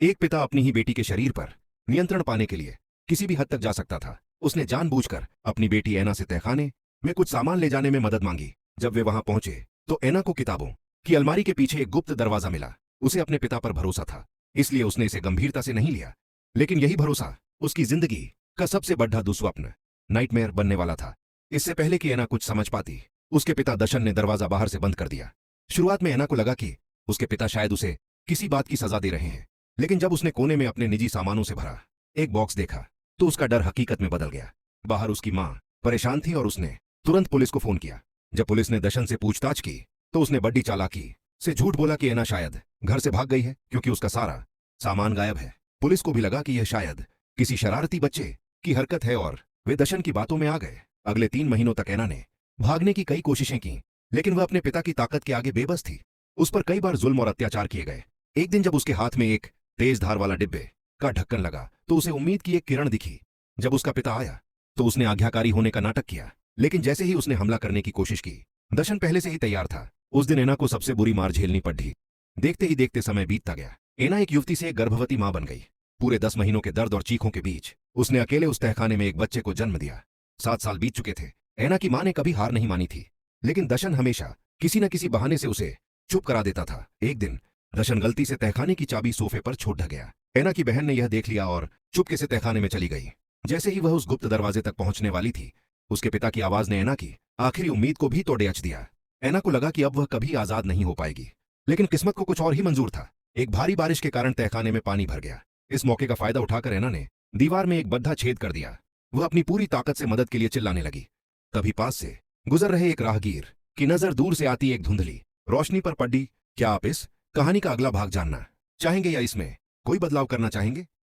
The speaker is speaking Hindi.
एक पिता अपनी ही बेटी के शरीर पर नियंत्रण पाने के लिए किसी भी हद तक जा सकता था। उसने जानबूझकर अपनी बेटी ऐना से तहखाने में कुछ सामान ले जाने में मदद मांगी। जब वे वहां पहुंचे तो ऐना को किताबों की अलमारी के पीछे एक गुप्त दरवाजा मिला। उसे अपने पिता पर भरोसा था, इसलिए उसने इसे गंभीरता से नहीं लिया। लेकिन यही भरोसा उसकी जिंदगी का सबसे बड़ा दुस्वप्न, नाइटमेयर बनने वाला था। इससे पहले कि ऐना कुछ समझ पाती, उसके पिता दशन ने दरवाजा बाहर से बंद कर दिया। शुरुआत में ऐना को लगा कि उसके पिता शायद उसे किसी बात की सजा दे रहे हैं, लेकिन जब उसने कोने में अपने निजी सामानों से भरा एक बॉक्स देखा तो उसका डर हकीकत में बदल गया। बाहर उसकी मां परेशान थी और उसने तुरंत पुलिस को फोन किया। जब पुलिस ने दशन से पूछताछ की तो उसने बड़ी चालाकी से झूठ बोला कि ऐना शायद घर से भाग गई है क्योंकि उसका सारा सामान गायब है। पुलिस को भी लगा कि यह शायद किसी शरारती बच्चे की हरकत है और वे दशन की बातों में आ गए। अगले 3 महीनों तक ऐना ने भागने की कई कोशिशें की, लेकिन वह अपने पिता की ताकत के आगे बेबस थी। उस पर कई बार जुल्म और अत्याचार किए गए। एक दिन जब उसके हाथ में एक तेज धार वाला डिब्बे का ढक्कन लगा तो उसे उम्मीद की एक किरण दिखी। जब उसका पिता आया तो उसने आज्ञाकारी होने का नाटक किया, लेकिन जैसे ही उसने हमला करने की कोशिश की, दशन पहले से ही तैयार था। उस दिन ऐना को सबसे बुरी मार झेलनी पड़ी। देखते ही देखते समय बीतता गया। ऐना एक युवती से एक गर्भवती मां बन गई। पूरे 10 महीनों के दर्द और चीखों के बीच उसने अकेले उस तहखाने में एक बच्चे को जन्म दिया। 7 साल बीत चुके थे। ऐना की मां ने कभी हार नहीं मानी थी, लेकिन दशन हमेशा किसी न किसी बहाने से उसे चुप करा देता था। एक दिन दशन गलती से तहखाने की चाबी सोफे पर छोड़ गया। ऐना की बहन ने यह देख लिया और चुपके से तहखाने में चली गई। जैसे ही वह उस गुप्त दरवाजे तक पहुंचने वाली थी, उसके पिता की आवाज ने ऐना की आखिरी उम्मीद को भी तोड़ेच दिया। ऐना को लगा कि अब वह कभी आजाद नहीं हो पाएगी, लेकिन किस्मत को कुछ और ही मंजूर था। एक भारी बारिश के कारण तहखाने में पानी भर गया। इस मौके का फायदा उठाकर ऐना ने दीवार में एक बद्धा छेद कर दिया। वह अपनी पूरी ताकत से मदद के लिए चिल्लाने लगी। तभी पास से गुजर रहे एक राहगीर की नजर दूर से आती एक धुंधली रोशनी पर पड़ी। क्या आप इस कहानी का अगला भाग जानना चाहेंगे या इसमें कोई बदलाव करना चाहेंगे?